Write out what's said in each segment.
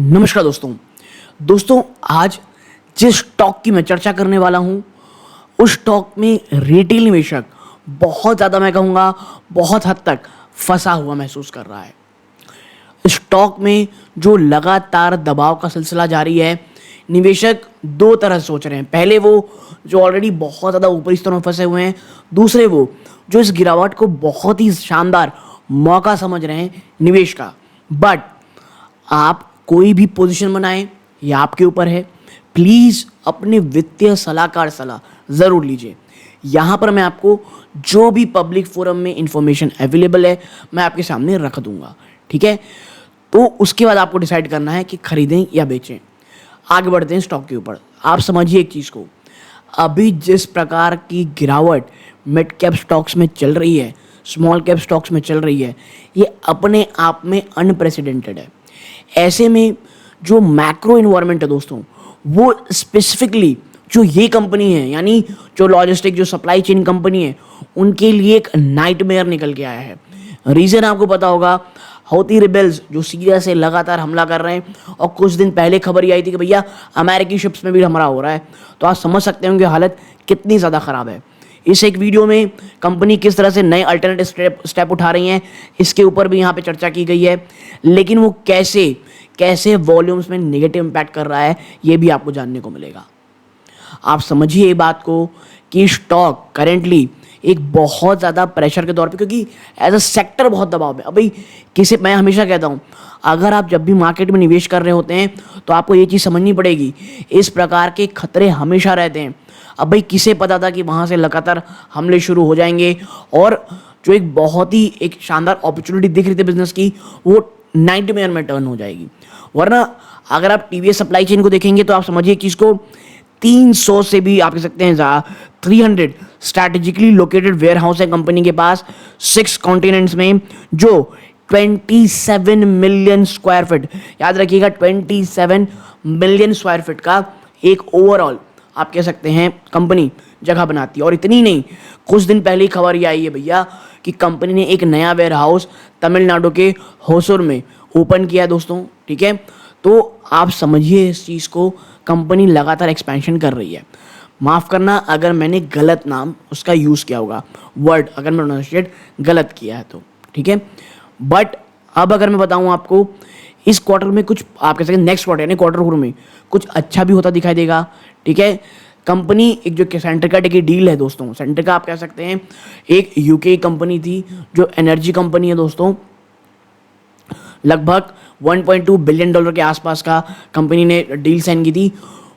नमस्कार दोस्तों आज जिस स्टॉक की मैं चर्चा करने वाला हूं उस स्टॉक में रिटेल निवेशक बहुत ज़्यादा, मैं कहूँगा बहुत हद तक फंसा हुआ महसूस कर रहा है। स्टॉक में जो लगातार दबाव का सिलसिला जारी है, निवेशक दो तरह से सोच रहे हैं। पहले वो जो ऑलरेडी बहुत ज़्यादा ऊपरी स्तरों में फंसे हुए हैं, दूसरे वो जो इस गिरावट को बहुत ही शानदार मौका समझ रहे हैं निवेश का। बट आप कोई भी पोजीशन बनाएं, ये आपके ऊपर है। प्लीज़ अपने वित्तीय सलाहकार सलाह ज़रूर लीजिए। यहाँ पर मैं आपको जो भी पब्लिक फोरम में इंफॉर्मेशन अवेलेबल है मैं आपके सामने रख दूंगा, ठीक है। तो उसके बाद आपको डिसाइड करना है कि खरीदें या बेचें। आगे बढ़ते हैं स्टॉक के ऊपर। आप समझिए एक चीज़ को, अभी जिस प्रकार की गिरावट मिड कैप स्टॉक्स में चल रही है, स्मॉल कैप स्टॉक्स में चल रही है, ये अपने आप में अनप्रेसिडेंटेड है। ऐसे में जो मैक्रो इन्वायरमेंट है दोस्तों, वो स्पेसिफिकली जो ये कंपनी है, यानी जो लॉजिस्टिक जो सप्लाई चेन कंपनी है, उनके लिए एक नाइटमेयर निकल के आया है। रीज़न आपको पता होगा, हौती रिबेल्स जो सीरिया से लगातार हमला कर रहे हैं, और कुछ दिन पहले खबर ये आई थी कि भैया अमेरिकी शिप्स में भी हमला हो रहा है। तो आप समझ सकते हैं कि हालत कितनी ज़्यादा ख़राब है। इस एक वीडियो में कंपनी किस तरह से नए अल्टरनेटिव स्टेप उठा रही हैं, इसके ऊपर भी यहाँ पे चर्चा की गई है। लेकिन वो कैसे वॉल्यूम्स में नेगेटिव इम्पैक्ट कर रहा है, ये भी आपको जानने को मिलेगा। आप समझिए ये बात को कि स्टॉक करेंटली एक बहुत ज़्यादा प्रेशर के दौर पे, क्योंकि एज अ सेक्टर बहुत दबाव में। अभी मैं हमेशा कहता हूँ, अगर आप जब भी मार्केट में निवेश कर रहे होते हैं तो आपको ये चीज़ समझनी पड़ेगी, इस प्रकार के खतरे हमेशा रहते हैं। अब भाई किसे पता था कि वहाँ से लगातार हमले शुरू हो जाएंगे, और जो एक बहुत ही एक शानदार अपॉर्चुनिटी दिख रही थी बिजनेस की, वो नाइटमेयर में टर्न हो जाएगी। वरना अगर आप टीवीएस सप्लाई चेन को देखेंगे तो आप समझिए कि इसको 300 से भी आप कह सकते हैं 300 स्ट्रैटेजिकली लोकेटेड वेयर हाउस है कंपनी के पास 6 कॉन्टिनेंट्स में, जो 27 मिलियन स्क्वायर फीट, याद रखिएगा 27 मिलियन स्क्वायर फीट का एक ओवरऑल आप कह सकते हैं कंपनी जगह बनाती है। और इतनी नहीं, कुछ दिन पहले ही खबर ये आई है भैया कि कंपनी ने एक नया वेयर हाउस तमिलनाडु के होसुर में ओपन किया है दोस्तों, ठीक है। तो आप समझिए इस चीज़ को, कंपनी लगातार एक्सपेंशन कर रही है। माफ़ करना अगर मैंने गलत नाम उसका यूज़ किया होगा, वर्ड अगर मैं प्रोनाउंसिएट गलत किया है तो, ठीक है। बट अब अगर मैं बताऊं आपको, इस क्वार्टर में कुछ आप कह सकते हैं, नेक्स्ट क्वार्टर यानी क्वार्टर 4 में कुछ अच्छा भी होता दिखाई देगा, ठीक है। कंपनी एक जो सेंट्रिका की डील है दोस्तों, सेंट्रिका आप कह सकते हैं एक यूके कंपनी थी जो एनर्जी कंपनी है दोस्तों, लगभग $1.2 बिलियन के आसपास का कंपनी ने डील साइन की थी।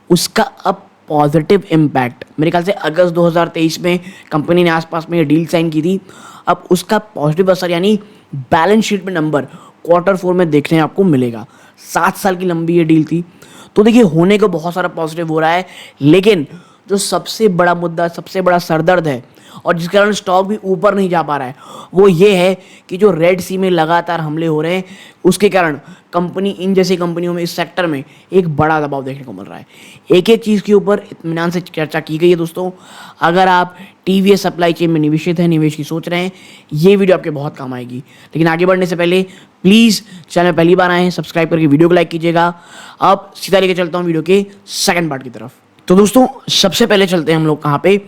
उसका अब पॉजिटिव इम्पैक्ट मेरे ख्याल से अगस्त 2023 में कंपनी ने आसपास में ये डील साइन की थी। अब उसका पॉजिटिव असर यानी बैलेंस शीट में नंबर क्वार्टर 4 में देखने आपको मिलेगा। 7 साल की लंबी ये डील थी, तो देखिए होने को बहुत सारा पॉजिटिव हो रहा है। लेकिन जो सबसे बड़ा मुद्दा, सबसे बड़ा सरदर्द है, और जिस कारण स्टॉक भी ऊपर नहीं जा पा रहा है, वो ये है कि जो रेड सी में लगातार हमले हो रहे हैं, उसके कारण कंपनी, इन जैसी कंपनियों में, इस सेक्टर में एक बड़ा दबाव देखने को मिल रहा है। एक एक चीज़ के ऊपर इत्मीनान से चर्चा की गई है दोस्तों। अगर आप टीवीएस सप्लाई चेन में निवेशित हैं, निवेश की सोच रहे हैं, ये वीडियो आपके बहुत काम आएगी। लेकिन आगे बढ़ने से पहले प्लीज़ चैनल पहली बार आए हैं, सब्सक्राइब करके वीडियो को लाइक कीजिएगा। अब सीधा लेके चलता हूँ वीडियो के सेकंड पार्ट की तरफ। तो दोस्तों सबसे पहले चलते हैं हम लोग कहाँ पे,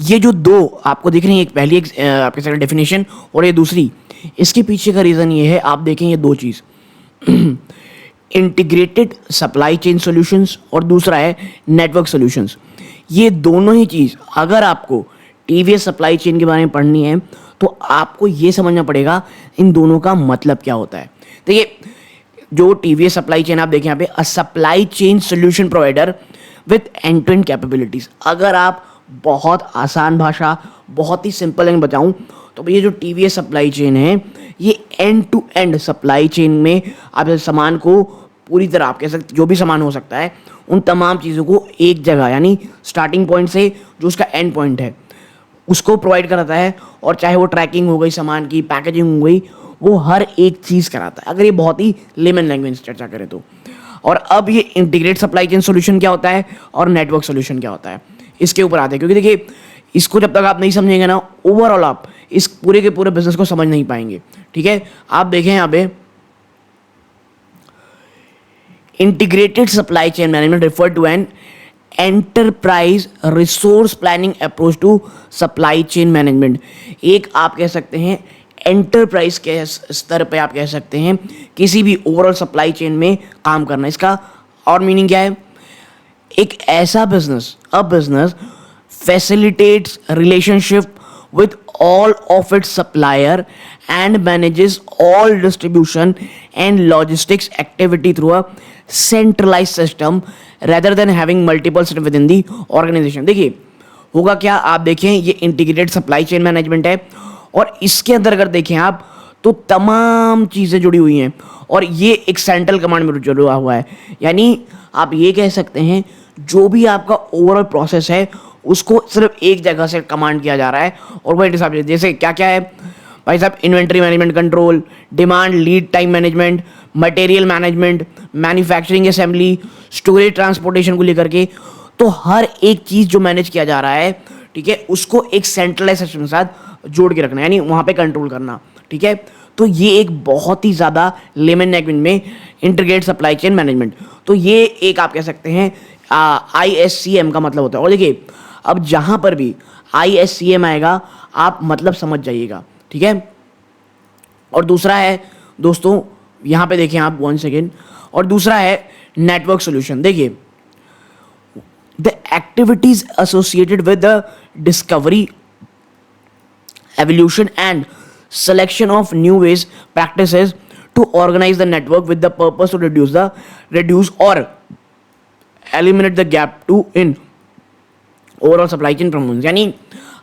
ये जो दो आपको दिख रही है, एक पहली एक आपके साथ डेफिनेशन और ये दूसरी, इसके पीछे का रीज़न ये है, आप देखें ये दो चीज़ इंटीग्रेटेड सप्लाई चेन सॉल्यूशंस और दूसरा है नेटवर्क सॉल्यूशंस। ये दोनों ही चीज़ अगर आपको टीवीएस सप्लाई चेन के बारे में पढ़नी है तो आपको ये समझना पड़ेगा इन दोनों का मतलब क्या होता है। देखिए जो टीवीएस सप्लाई चेन आप देखें यहाँ पे, a supply chain solution provider with end to end capabilities. अगर आप बहुत आसान भाषा, बहुत ही सिंपल एंड बताऊं तो ये जो टीवीएस सप्लाई चेन है, ये end to end supply chain में आप सामान को पूरी तरह, आप कह सकते जो भी सामान हो सकता है, उन तमाम चीज़ों को एक जगह यानी स्टार्टिंग पॉइंट से जो उसका एंड पॉइंट है उसको प्रोवाइड कराता है। और चाहे वो ट्रैकिंग हो गई, सामान की पैकेजिंग हो गई, वो हर एक चीज़ कराता है, अगर ये बहुत ही लेमन लैंग्वेज चर्चा करें तो। और अब ये इंटीग्रेट सप्लाई चेन सोल्यूशन क्या होता है और नेटवर्क सोल्यूशन क्या होता है, इसके ऊपर आते हैं। क्योंकि देखिए इसको जब तक आप नहीं समझेंगे ना, ओवरऑल आप इस पूरे के पूरे बिजनेस को समझ नहीं पाएंगे, ठीक है। आप देखें यहाँ पे integrated supply chain management refer to an enterprise resource planning approach to supply chain management. एक आप कह सकते हैं एंटरप्राइज के स्तर पे आप कह सकते हैं किसी भी ओवरऑल सप्लाई चेन में काम करना। इसका और मीनिंग क्या है? एक ऐसा business, a business facilitates relationship with all of its supplier and manages all distribution and logistics activity through a centralized system rather than having multiple systems within the organization। देखिए होगा क्या, आप देखें ये इंटीग्रेटेड सप्लाई चेन मैनेजमेंट है और इसके अंदर अगर देखें आप तो तमाम चीज़ें जुड़ी हुई हैं और ये एक सेंट्रल कमांड में जुड़ा हुआ है। यानी आप ये कह सकते हैं जो भी आपका ओवरऑल प्रोसेस है उसको सिर्फ एक जगह से कमांड किया जा रहा है और वही हिसाब से जैसे क्या क्या है भाई साहब, inventory management control, demand lead time management, material management, manufacturing assembly, storage transportation को लेकर के, तो हर एक चीज़ जो मैनेज किया जा रहा है, ठीक है, उसको एक सेंट्रलाइज सिस्टम के साथ जोड़ के रखना, यानी वहाँ पे कंट्रोल करना। ठीक है, तो ये एक बहुत ही ज़्यादा लेमन लैंग्वेज में इंटीग्रेटेड सप्लाई चेन मैनेजमेंट, तो ये एक आप कह सकते हैं ISCM का मतलब होता है। और देखिए अब जहाँ पर भी ISCM आएगा आप मतलब समझ जाइएगा। ठीक है, और दूसरा है दोस्तों, यहाँ पे देखें आप 1 सेकेंड, और दूसरा है नेटवर्क सोल्यूशन। देखिए the activities associated with the discovery, evolution and selection of new ways practices to organize the network with the purpose to reduce or eliminate the gap to in overall supply chain performance। यानी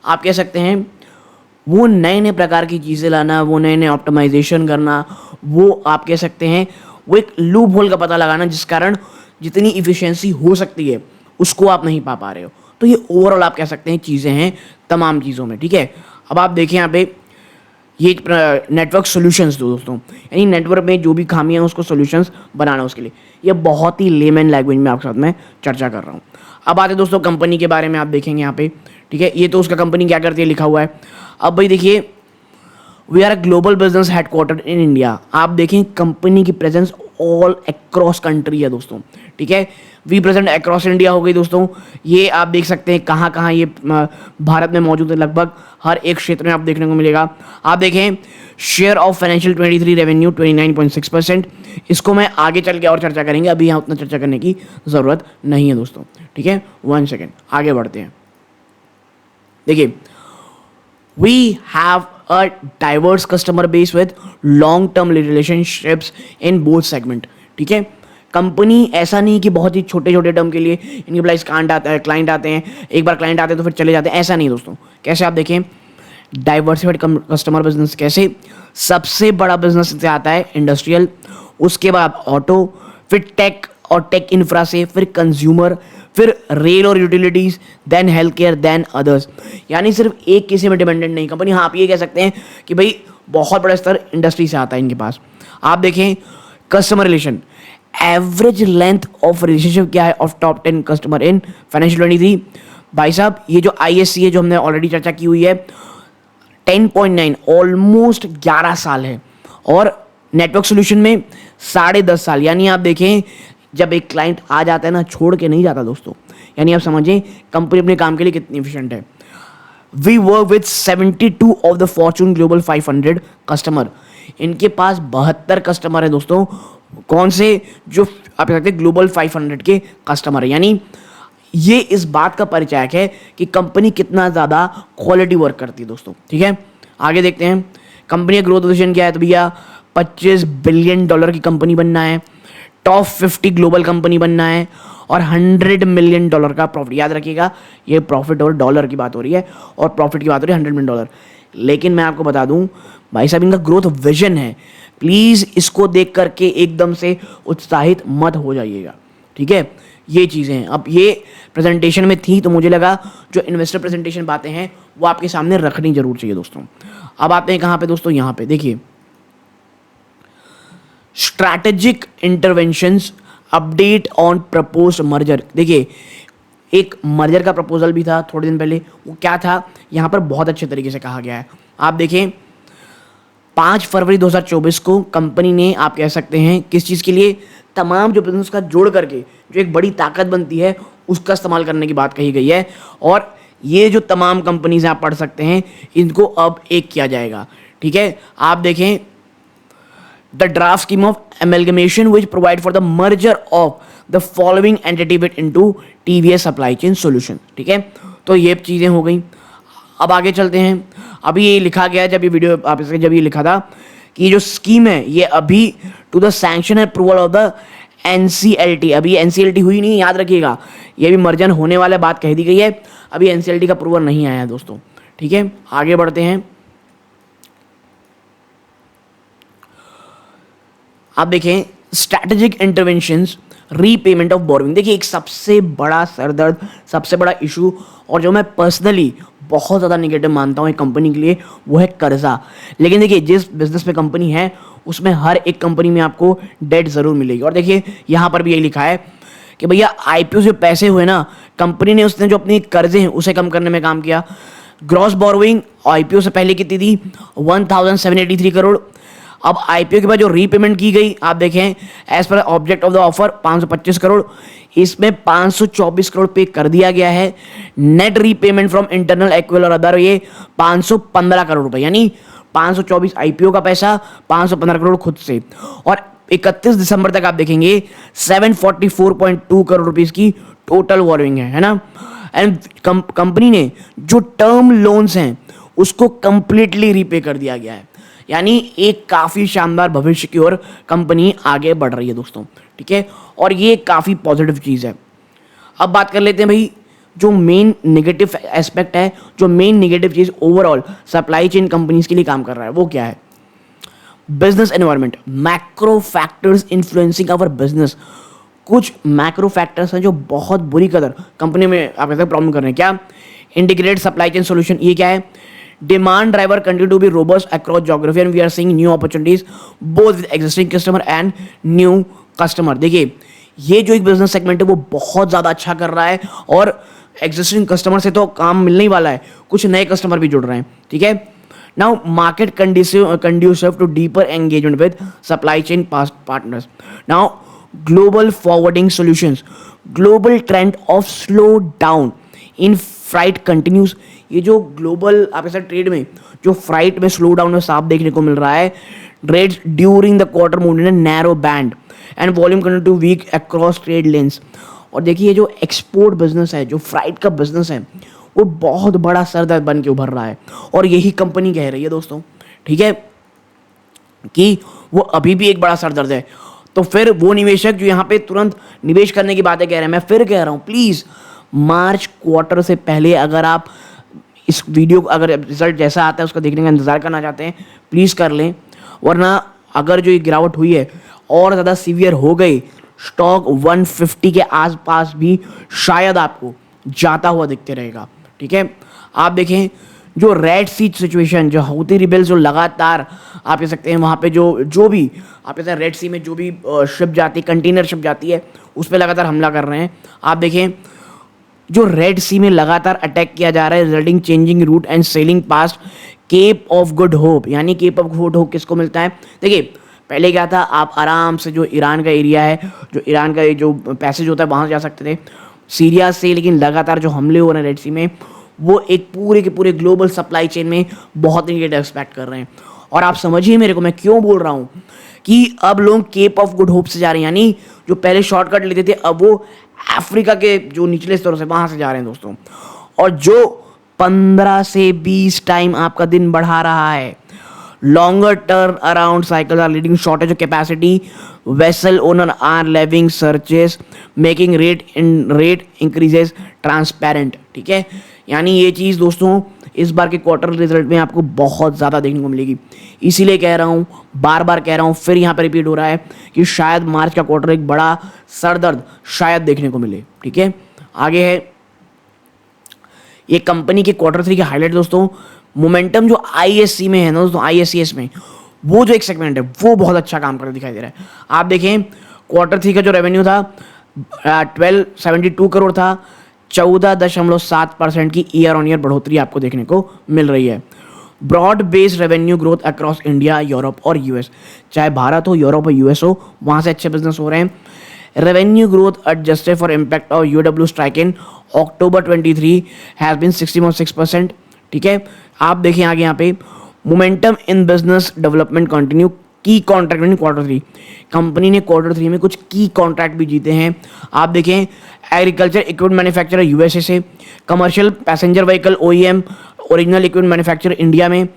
आप कह सकते हैं वो नए नए प्रकार की चीज़ें लाना, वो नए नए ऑप्टिमाइजेशन करना, वो आप कह सकते हैं वो एक लूप होल का पता लगाना जिस कारण जितनी इफिशियंसी हो सकती है उसको आप नहीं पा रहे हो। तो ये ओवरऑल आप कह सकते हैं चीज़ें हैं तमाम चीज़ों में। ठीक है, अब आप देखें यहाँ पे ये नेटवर्क सॉल्यूशंस दोस्तों, यानी नेटवर्क में जो भी खामियां हैं उसको सॉल्यूशंस बनाना, उसके लिए ये बहुत ही लेमन लैंग्वेज में आपके साथ में चर्चा कर रहा हूँ। अब आते दोस्तों कंपनी के बारे में, आप देखेंगे यहाँ पे, ठीक है, ये तो उसका कंपनी क्या करती है लिखा हुआ है। अब भाई देखिए we are a global business headquartered in India. आप देखें कंपनी की प्रेजेंस ऑल अक्रॉस कंट्री है दोस्तों। ठीक है, वी प्रेजेंट अक्रॉस इंडिया हो गई दोस्तों। ये आप देख सकते हैं कहाँ कहाँ ये भारत में मौजूद है, लगभग हर एक क्षेत्र में आप देखने को मिलेगा। आप देखें शेयर ऑफ फाइनेंशियल 23 रेवेन्यू 29.6%। इसको मैं आगे चल के और चर्चा करेंगे, अभी यहाँ उतना चर्चा करने की ज़रूरत नहीं है दोस्तों। ठीक है, 1 सेकेंड आगे बढ़ते हैं। देखिए we have a diverse customer base with long term relationships in both segment। ठीक है, कंपनी ऐसा नहीं कि बहुत ही छोटे छोटे टर्म के लिए इनके पास क्लाइंट आते हैं, एक बार क्लाइंट आते हैं तो फिर चले जाते हैं, ऐसा नहीं दोस्तों। कैसे आप देखें डाइवर्सिफाइड कस्टमर बिजनेस, कैसे सबसे बड़ा बिजनेस से आता है इंडस्ट्रियल, उसके बाद ऑटो, फिर टेक और टेक इंफ्रा से, फिर कंज्यूमर, फिर रेल और utilities, then health care, then others. यानी सिर्फ एक किसी में डिपेंडेंट नहीं कंपनी। हाँ, आप ये कह सकते हैं कि भाई बहुत बड़ा स्तर इंडस्ट्री से आता है इनके पास। आप देखें customer relation, average length of relationship क्या है of top 10 customer in financial 23। भाई साहब ये जो ISC है जो हमने ऑलरेडी चर्चा की हुई है 10.9, ऑलमोस्ट 11 साल है, और नेटवर्क सोल्यूशन में 10.5 साल। यानी आप देखें जब एक क्लाइंट आ जाता है ना, छोड़ के नहीं जाता दोस्तों। यानी आप समझें कंपनी अपने काम के लिए कितनी एफिशिएंट है। We work with 72 of the Fortune global 500 customer. इनके पास 72 कस्टमर है दोस्तों। कौन से? जो आप कह सकते हैं ग्लोबल 500 के कस्टमर है। यानी ये इस बात का परिचायक है कि कंपनी कितना ज़्यादा क्वालिटी वर्क करती है दोस्तों। ठीक है, आगे देखते हैं कंपनी का ग्रोथ विजन क्या है। तो भैया $25 बिलियन की कंपनी बनना है, टॉप 50 ग्लोबल कंपनी बनना है, और $100 मिलियन का प्रॉफिट। याद रखिएगा ये प्रॉफिट और डॉलर की बात हो रही है, और प्रॉफिट की बात हो रही है $100 मिलियन। लेकिन मैं आपको बता दूं भाई साहब इनका ग्रोथ विजन है, प्लीज़ इसको देख करके एकदम से उत्साहित मत हो जाइएगा। ठीक है, ये चीज़ें हैं। अब ये प्रेजेंटेशन में थी तो मुझे लगा जो इन्वेस्टर प्रेजेंटेशन बातें हैं वो आपके सामने रखनी जरूर चाहिए दोस्तों। अब आते हैं कहाँ पे दोस्तों, यहाँ पे देखिए strategic interventions, update on proposed merger. देखिए एक मर्जर का प्रपोजल भी था थोड़े दिन पहले, वो क्या था यहाँ पर बहुत अच्छे तरीके से कहा गया है। आप देखें 5 फरवरी 2024 को कंपनी ने आप कह सकते हैं किस चीज़ के लिए तमाम जो बिजनेस का जोड़ करके जो एक बड़ी ताकत बनती है उसका इस्तेमाल करने की बात कही गई है। और ये जो तमाम कंपनीज आप पढ़ सकते हैं इनको अब एक किया जाएगा। ठीक है, आप देखें the draft scheme of amalgamation which provide for the merger of the following entity with into TVS supply chain solution। ठीक है, तो ये चीज़ें हो गई। अब आगे चलते हैं। अभी ये लिखा गया, जब ये वीडियो आप इसके जब ये लिखा था कि जो स्कीम है ये अभी to the sanction and approval of the NCLT, अभी NCLT हुई नहीं, याद रखिएगा, ये भी मर्जन होने वाला बात कह दी गई है, अभी NCLT का अप्रूवल नहीं आया दोस्तों। ठीक है, आगे बढ़ते हैं। आप देखें strategic interventions, repayment of borrowing. देखिए एक सबसे बड़ा सरदर्द, सबसे बड़ा इशू, और जो मैं पर्सनली बहुत ज़्यादा निगेटिव मानता हूँ एक कंपनी के लिए, वो है कर्जा। लेकिन देखिए जिस बिजनेस में कंपनी है उसमें हर एक कंपनी में आपको डेट ज़रूर मिलेगी। और देखिए यहाँ पर भी यही लिखा है कि भैया IPO से पैसे हुए ना, कंपनी ने उसने जो अपने कर्जे हैं उसे कम करने में काम किया। ग्रॉस बोरोइंग IPO से पहले कितनी थी? 1783 करोड़। अब IPO के बाद जो रीपेमेंट की गई, आप देखें as per object of the offer 525 crore, इसमें 524 करोड़ पे कर दिया गया है। Net repayment from internal accrual और अदर ये 515 करोड़ रुपए, यानी 524 IPO का पैसा, 515 करोड़ खुद से। और 31 दिसंबर तक आप देखेंगे 744.2 करोड़ रुपीस की टोटल बोरोइंग है ना। एंड कंपनी ने जो टर्म लोन्स हैं उसको कंप्लीटली रीपे कर दिया गया है, यानी एक काफ़ी शानदार भविष्य की ओर कंपनी आगे बढ़ रही है दोस्तों। ठीक है, और ये काफ़ी पॉजिटिव चीज़ है। अब बात कर लेते हैं भाई जो मेन नेगेटिव एस्पेक्ट है, जो मेन नेगेटिव चीज़ ओवरऑल सप्लाई चेन कंपनीज के लिए काम कर रहा है, वो क्या है? Business environment, macro factors influencing our business. कुछ मैक्रो फैक्टर्स हैं जो बहुत बुरी कदर कंपनी में आप कहते हैं प्रॉब्लम कर रहे हैं। क्या? इंटीग्रेटेड सप्लाई चेन सोल्यूशन, ये क्या है? Demand driver continue to be robust across geography and we are seeing new opportunities both with existing customer and new customer। देखिए ये जो एक बिजनेस सेगमेंट है वो बहुत ज़्यादा अच्छा कर रहा है और एग्जिस्टिंग कस्टमर से तो काम मिलने ही वाला है, कुछ नए कस्टमर भी जुड़ रहे हैं। ठीक है, now market conducive to deeper engagement with supply chain partners. Now global forwarding solutions, global trend of slow down in freight continues. ये जो ग्लोबल आप ऐसा ट्रेड में जो फ्राइट में स्लो डाउन में साफ देखने को मिल रहा है। Rates during the quarter move in narrow band and volume continue to weak across trade lanes. और देखिए ये जो एक्सपोर्ट बिजनेस है, जो फ्राइट का बिजनेस है, वो बहुत बड़ा सरदर्द बन के उभर रहा है और यही कंपनी कह रही है दोस्तों, ठीक है, कि वो अभी भी एक बड़ा सरदर्द है। तो फिर वो निवेशक जो यहाँ पे तुरंत निवेश करने की बातें कह रहे हैं, मैं फिर कह रहा हूँ प्लीज़ मार्च क्वार्टर से पहले अगर आप इस वीडियो को अगर रिजल्ट जैसा आता है उसका देखने का इंतज़ार करना चाहते हैं प्लीज़ कर लें, वरना अगर जो ये गिरावट हुई है और ज़्यादा सीवियर हो गई, स्टॉक 150 के आसपास भी शायद आपको जाता हुआ दिखते रहेगा। ठीक है, आप देखें जो रेड सी सिचुएशन, जो हouthi रिबेल्स जो लगातार आप कह सकते हैं वहाँ पे जो भी आप कहते हैं रेड सी में जो भी शिप जाती, कंटेनर शिप जाती है, उस पर लगातार हमला कर रहे हैं। आप देखें जो रेड सी में लगातार अटैक किया जा रहा है, resulting changing route and sailing past Cape of Good Hope. यानी केप ऑफ गुड होप किसको मिलता है? देखिए पहले क्या था, आप आराम से जो ईरान का एरिया है, जो ईरान का जो पैसेज होता है वहाँ जा सकते थे सीरिया से, लेकिन लगातार जो हमले हो रहे हैं रेड सी में, वो एक पूरे के पूरे ग्लोबल सप्लाई चेन में बहुत निगेटिव एक्सपेक्ट कर रहे हैं। और आप समझिए मेरे को मैं क्यों बोल रहा हूँ कि अब लोग केप ऑफ गुड होप से जा रहे हैं, यानी जो पहले शॉर्टकट लेते थे अब वो अफ्रीका के जो निचले स्तरों से वहाँ से जा रहे हैं दोस्तों। और जो 15 से 20 टाइम आपका दिन बढ़ा रहा है, longer turn around cycle are leading shortage of capacity, vessel owner are levying surcharges making rate increases transparent. ठीक है, यानी ये चीज़ दोस्तों इस बार के क्वार्टर रिजल्ट में आपको बहुत ज़्यादा देखने को मिलेगी। इसीलिए कह रहा हूँ, बार बार कह रहा हूँ, फिर यहाँ पर रिपीट हो रहा है कि शायद मार्च का क्वार्टर एक बड़ा सरदर्द शायद देखने को मिले। ठीक है, आगे है ये कंपनी के क्वार्टर 3 के हाईलाइट दोस्तों। मोमेंटम जो ISC में है ना दोस्तों, ISCS में वो जो एक सेगमेंट है वो बहुत अच्छा काम करता दिखाई दे रहा है। आप देखें क्वार्टर 3 का जो रेवेन्यू था 1272 करोड़ था, 14.7% की ईयर ऑन ईयर बढ़ोतरी आपको देखने को मिल रही है। Broad based revenue growth across India, Europe और यूएस, चाहे भारत हो, यूरोप हो, यूएस हो, वहाँ से अच्छे बिजनेस हो रहे हैं। Revenue growth adjusted for impact of UW strike in October 23 has been 60.6%। ठीक है, आप देखें आगे यहाँ पे momentum in business development continue, की कॉन्ट्रैक्ट इन Q3, कंपनी ने Q3 में कुछ की कॉन्ट्रैक्ट भी जीते हैं। आप देखें एग्रीकल्चर इक्विपमेंट मैन्युफैक्चरर यूएसए से, commercial passenger vehicle OEM original equipment manufacturer India में,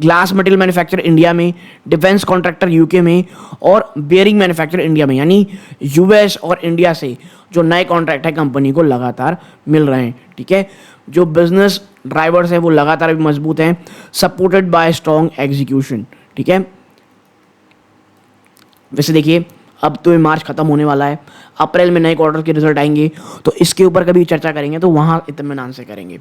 ग्लास मटेरियल मैन्युफैक्चरर इंडिया में, डिफेंस कॉन्ट्रैक्टर यूके में और बियरिंग मैन्युफैक्चरर इंडिया में। यानी यूएस और इंडिया से जो नए कॉन्ट्रैक्ट है कंपनी को लगातार मिल रहे हैं। ठीक है, जो बिजनेस ड्राइवर्स हैं वो लगातार भी मजबूत हैं, सपोर्टेड बाय स्ट्रॉन्ग एग्जीक्यूशन। ठीक है, वैसे देखिए अब तो मार्च खत्म होने वाला है, अप्रैल में नए क्वार्टर के रिजल्ट आएंगे, तो इसके ऊपर कभी चर्चा करेंगे तो वहाँ इत्मीनान से करेंगे।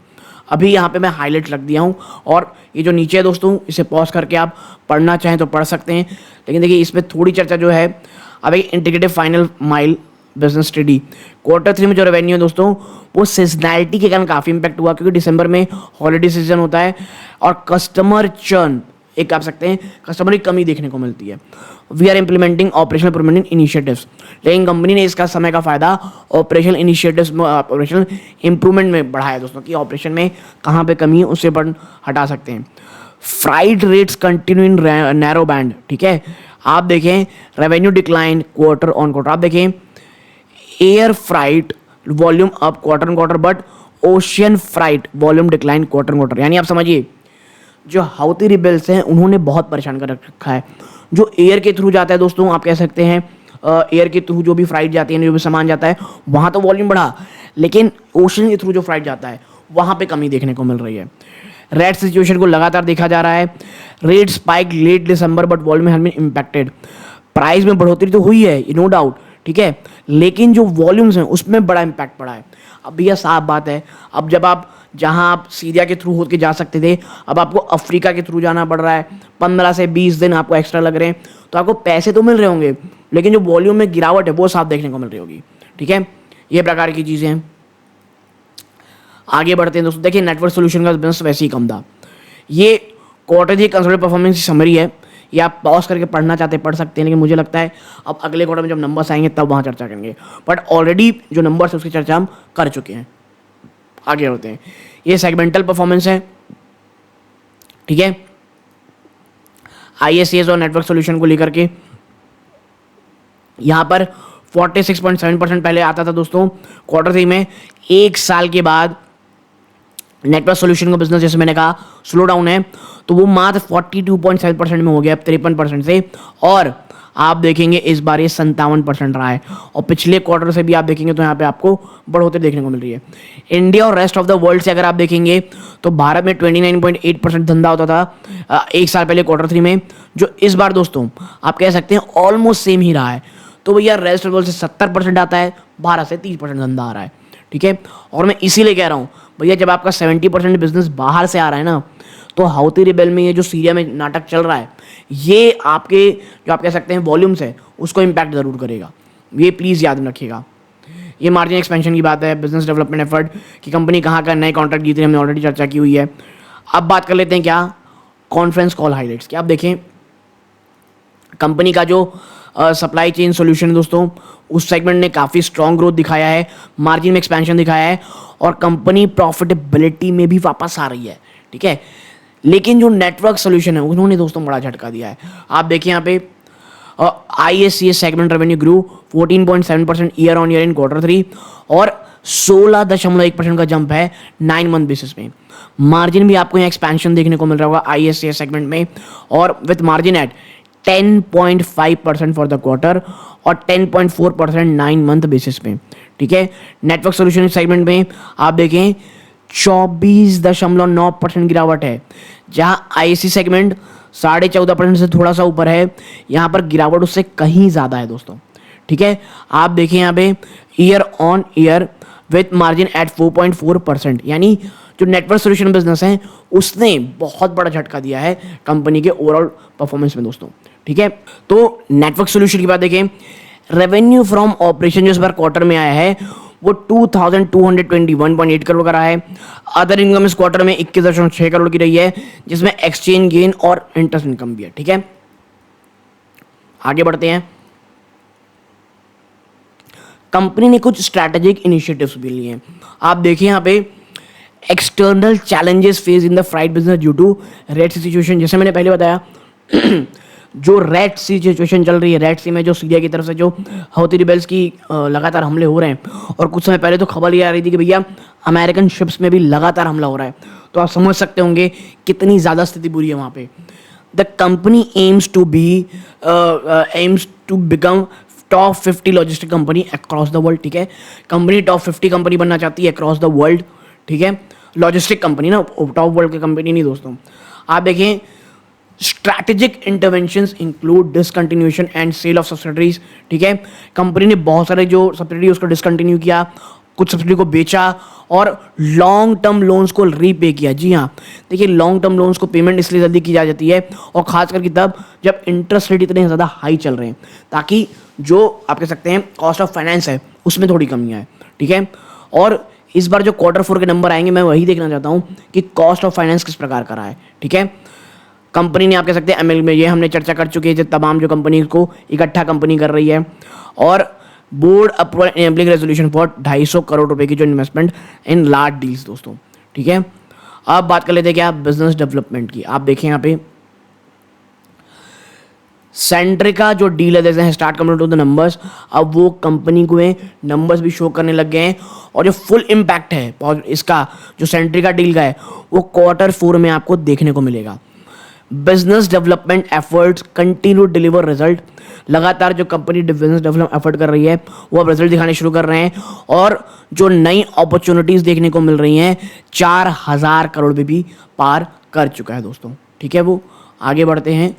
अभी यहाँ पे मैं हाईलाइट रख दिया हूँ, और ये जो नीचे है दोस्तों इसे पॉज करके आप पढ़ना चाहें तो पढ़ सकते हैं। लेकिन देखिए इसमें थोड़ी चर्चा जो है, अब एक integrated final mile business study Q3 में जो रेवेन्यू है दोस्तों वो सीजनैलिटी के कारण काफ़ी इंपैक्ट हुआ, क्योंकि दिसंबर में हॉलीडे सीजन होता है और कस्टमर चर्न, एक आप सकते हैं कस्टमर की कमी देखने को मिलती है। We are implementing operational improvement initiatives, लेकिन कंपनी ने इसका समय का फायदा ऑपरेशनल इनिशिएटिव्स में, ऑपरेशनल इंप्रूवमेंट में बढ़ाया दोस्तों, कि ऑपरेशन में कहाँ पे कमी है उससे पर हटा सकते हैं। Freight rates continue in narrow band. ठीक है, आप देखें revenue decline quarter on quarter, आप देखें air freight volume up quarter on quarter, but ocean freight volume decline quarter on quarter. यानी आप समझिए जो हाउती रिबेल्स हैं उन्होंने बहुत परेशान कर रखा है। जो एयर के थ्रू जाता है दोस्तों, आप कह सकते हैं एयर के थ्रू जो भी फ्लाइट जाती है, जो भी सामान जाता है, वहाँ तो वॉल्यूम बढ़ा, लेकिन ओशन के थ्रू जो फ्लाइट जाता है वहाँ पे कमी देखने को मिल रही है। रेट सिचुएशन को लगातार देखा जा रहा है। Rate spike late December but volume has been impacted. Price में बढ़ोतरी तो हुई है, नो डाउट, ठीक है, लेकिन जो वॉल्यूम्स हैं उसमें बड़ा इम्पैक्ट पड़ा है। अब भैया साफ बात है, अब जब आप जहां आप सीरिया के थ्रू होकर के जा सकते थे, अब आपको अफ्रीका के थ्रू जाना पड़ रहा है, 15 से 20 दिन आपको एक्स्ट्रा लग रहे हैं, तो आपको पैसे तो मिल रहे होंगे, लेकिन जो वॉल्यूम में गिरावट है वो साफ देखने को मिल रही होगी। ठीक है, ये प्रकार की चीज़ें हैं। आगे बढ़ते हैं दोस्तों, देखिए नेटवर्क सोल्यूशन का बिजनेस वैसे ही कम था। ये क्वार्टर की कंसोलिडेटेड परफॉर्मेंस की समरी है, ये आप पॉज करके पढ़ना चाहते हैं पढ़ सकते हैं, लेकिन मुझे लगता है अब अगले क्वार्टर में जब नंबर्स आएंगे तब वहाँ चर्चा करेंगे, बट ऑलरेडी जो नंबर्स है उसकी चर्चा हम कर चुके हैं। आगे बढ़ते हैं, ये सेगमेंटल परफॉर्मेंस है। ठीक है, ISCS और नेटवर्क सोल्यूशन को लेकर के यहाँ पर 46.7% पहले आता था दोस्तों Q3 में। एक साल के बाद नेटवर्क सोल्यूशन का बिजनेस, जैसे मैंने कहा, स्लो डाउन है, तो वो मात्र 42.7% में हो गया, अब 53% से, और आप देखेंगे इस बार ये 57% रहा है, और पिछले क्वार्टर से भी आप देखेंगे तो यहाँ पे आपको बढ़ोतरी देखने को मिल रही है। इंडिया और रेस्ट ऑफ द वर्ल्ड से अगर आप देखेंगे तो भारत में 29.8% धंधा होता था एक साल पहले Q3 में, जो इस बार दोस्तों आप कह सकते हैं ऑलमोस्ट सेम ही रहा है। तो भैया रेस्ट ऑफ द वर्ल्ड से 70% आता है, भारत से 30% धंधा आ रहा है। ठीक है, और मैं इसीलिए कह रहा हूँ भैया, जब आपका 70% बिजनेस बाहर से आ रहा है ना, तो हाउती रिबेल में ये जो सीरिया में नाटक चल रहा है, ये आपके जो आप कह सकते हैं वॉल्यूम्स है उसको इम्पैक्ट ज़रूर करेगा, ये प्लीज़ याद रखिएगा। ये मार्जिन एक्सपेंशन की बात है, बिजनेस डेवलपमेंट एफर्ट की कंपनी कहाँ का नए कॉन्ट्रैक्ट जीते, हमने ऑलरेडी चर्चा की हुई है। अब बात कर लेते हैं क्या कॉन्फ्रेंस कॉल हाईलाइट्स की। आप देखें कंपनी का जो सप्लाई चेन सोल्यूशन है दोस्तों, उस सेगमेंट ने काफ़ी स्ट्रॉन्ग ग्रोथ दिखाया है, मार्जिन में एक्सपेंशन दिखाया है, और कंपनी प्रॉफिटेबिलिटी में भी वापस आ रही है। ठीक है, लेकिन जो नेटवर्क सोल्यूशन है उन्होंने दोस्तों बड़ा झटका दिया है। आप देखिए यहाँ पे ISCS segment revenue grew 14.7% year on year in Q3 और 16.1% का जंप है 9 मंथ बेसिस में। मार्जिन भी आपको यहाँ एक्सपेंशन देखने को मिल रहा होगा ISCS सेगमेंट में, और with margin at 10.5% for the quarter और 10.4% 9 मंथ बेसिस में। ठीक है, नेटवर्क सोल्यूशन सेगमेंट में आप देखें 24.9% गिरावट है, जहां IC सेगमेंट 14.5% से थोड़ा सा ऊपर है, यहाँ पर गिरावट उससे कहीं ज़्यादा है दोस्तों। ठीक है, आप देखें यहाँ पे year on year with margin at 4.4%, यानी जो नेटवर्क सोल्यूशन बिजनेस है उसने बहुत बड़ा झटका दिया है कंपनी के ओवरऑल परफॉर्मेंस में दोस्तों। ठीक है, तो नेटवर्क सोल्यूशन की बात देखें, रेवेन्यू फ्रॉम ऑपरेशन जो इस बार क्वार्टर में आया है वो 2221.8 करोड़ का रहा है। अदर इनकम इस क्वार्टर में 21.6 करोड़ की रही है, जिसमें एक्सचेंज गेन और इंटरेस्ट इनकम भी है। ठीक है, आगे बढ़ते हैं। कंपनी ने कुछ स्ट्रैटेजिक इनिशिएटिव्स भी लिए हैं। आप देखिए यहाँ पे external challenges face in the freight business due to Red Sea situation. जैसे मैंने पहले बताया जो रेड सी सिचुएशन चल रही है, रेड सी में जो सीरिया की तरफ से जो हौती रिबेल्स की लगातार हमले हो रहे हैं, और कुछ समय पहले तो खबर ये आ रही थी कि भैया अमेरिकन शिप्स में भी लगातार हमला हो रहा है। तो आप समझ सकते होंगे कितनी ज़्यादा स्थिति बुरी है वहाँ पे। The company aims to become top 50 logistic company across the world. ठीक है, कंपनी टॉप 50 कंपनी बनना चाहती है अक्रॉस द वर्ल्ड। ठीक है, लॉजिस्टिक कंपनी ना, टॉप वर्ल्ड की कंपनी नहीं दोस्तों। आप देखें strategic interventions include discontinuation and sale of subsidiaries. ठीक है, कंपनी ने बहुत सारे जो सब्सिडी उसको डिसकंटिन्यू किया, कुछ सब्सिडी को बेचा और लॉन्ग टर्म लोन्स को रीपे किया। जी हाँ, देखिए लॉन्ग टर्म लोन्स को पेमेंट इसलिए जल्दी की जा जाती है और खास करके तब जब इंटरेस्ट रेट इतने ज़्यादा हाई चल रहे हैं, ताकि जो आप कह सकते हैं कॉस्ट ऑफ फाइनेंस है उसमें थोड़ी कमी आए। ठीक है, और इस बार जो Q4 के नंबर आएंगे मैं वही देखना चाहता हूँ कि कॉस्ट ऑफ फाइनेंस किस प्रकार का रहा है। ठीक है, कंपनी ने आप कह सकते हैं एमएल में, ये हमने चर्चा कर चुके हैं, जो तमाम जो कंपनी को इकट्ठा कंपनी कर रही है, और board approval enabling resolution for 250 crore रुपए की जो इन्वेस्टमेंट इन लार्ज डील्स दोस्तों। ठीक है, अब बात कर लेते हैं क्या बिजनेस डेवलपमेंट की। आप देखें यहाँ पे सेंट्रिका जो डील है, जैसे हैं start coming to the numbers, अब वो कंपनी को नंबर्स भी शो करने लग गए हैं, और जो फुल इम्पैक्ट है इसका जो सेंट्रिका डील का है वो Q4 में आपको देखने को मिलेगा। Business development efforts continue deliver result. लगातार जो कंपनी बिजनेस डेवलपमेंट एफर्ट कर रही है वो अब रिजल्ट दिखाने शुरू कर रहे हैं, और जो नई अपॉर्चुनिटीज देखने को मिल रही हैं 4000 करोड़ भी पार कर चुका है दोस्तों। ठीक है, वो आगे बढ़ते हैं।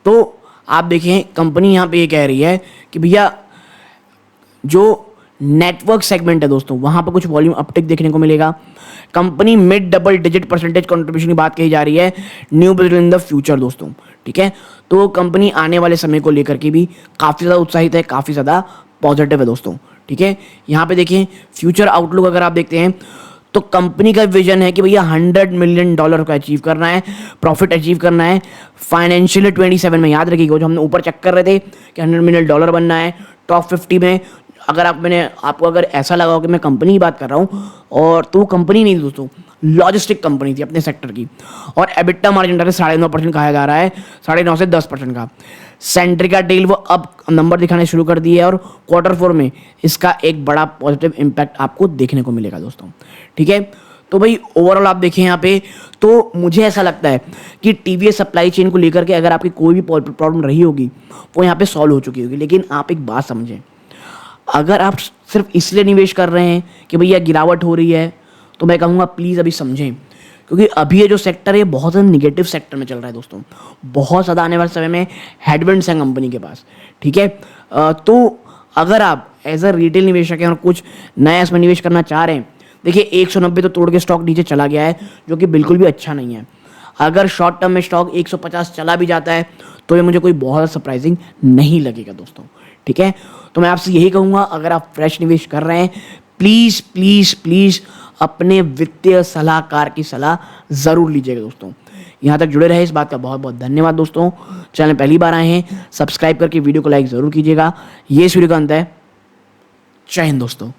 तो आप देखें कंपनी यहाँ पे ये कह रही है कि भैया जो नेटवर्क सेगमेंट है दोस्तों, वहाँ पर कुछ वॉल्यूम अपटिक देखने को मिलेगा। Company mid double digit percentage contribution की बात कही जा रही है new business in the future दोस्तों। ठीक है, तो कंपनी आने वाले समय को लेकर के भी काफ़ी ज़्यादा उत्साहित है, काफ़ी ज़्यादा पॉजिटिव है दोस्तों। ठीक है, यहाँ पे देखिए फ्यूचर आउटलुक अगर आप देखते हैं तो कंपनी का विजन है कि भैया $100 मिलियन को अचीव करना है, प्रॉफिट अचीव करना है फाइनेंशियल 27 में। याद रखिएगा जो हमने ऊपर चेक कर रहे थे कि $100 मिलियन बनना है टॉप 50 में। अगर आपको अगर ऐसा लगा हो कि मैं कंपनी की बात कर रहा हूँ, और तो कंपनी नहीं दोस्तों, लॉजिस्टिक कंपनी थी अपने सेक्टर की, और एबिटा मार्जिन 9.5% कहा जा रहा है, 9.5 से 10% का। सेंट्रिका डील वो अब नंबर दिखाने शुरू कर दिए, और Q4 में इसका एक बड़ा पॉजिटिव इम्पैक्ट आपको देखने को मिलेगा दोस्तों। ठीक है, तो भाई ओवरऑल आप देखें यहाँ पे, तो मुझे ऐसा लगता है कि टीवीएस सप्लाई चेन को लेकर के अगर आपकी कोई भी प्रॉब्लम रही होगी वो यहाँ पे सॉल्व हो चुकी होगी। लेकिन आप एक बात समझें, अगर आप सिर्फ इसलिए निवेश कर रहे हैं कि भैया गिरावट हो रही है, तो मैं कहूँगा प्लीज़ अभी समझें, क्योंकि अभी ये जो सेक्टर है बहुत ज़्यादा निगेटिव सेक्टर में चल रहा है दोस्तों। बहुत ज़्यादा आने वाले समय में हेडविंड्स हैं कंपनी के पास। ठीक है, तो अगर आप एज अ रिटेल निवेशक हैं और कुछ नया इसमें निवेश करना चाह रहे हैं, देखिए 190 तो तोड़ के स्टॉक नीचे चला गया है, जो कि बिल्कुल भी अच्छा नहीं है। अगर शॉर्ट टर्म में स्टॉक 150 चला भी जाता है तो ये मुझे कोई बहुत सरप्राइजिंग नहीं लगेगा दोस्तों। ठीक है, तो मैं आपसे यही कहूँगा, अगर आप फ्रेश निवेश कर रहे हैं प्लीज़ प्लीज़ प्लीज़ अपने वित्तीय सलाहकार की सलाह ज़रूर लीजिएगा दोस्तों। यहाँ तक जुड़े रहे इस बात का बहुत बहुत धन्यवाद दोस्तों। चैनल पहली बार आए हैं, सब्सक्राइब करके वीडियो को लाइक ज़रूर कीजिएगा। ये इस वीडियो का अंत है। जय हिंद दोस्तों।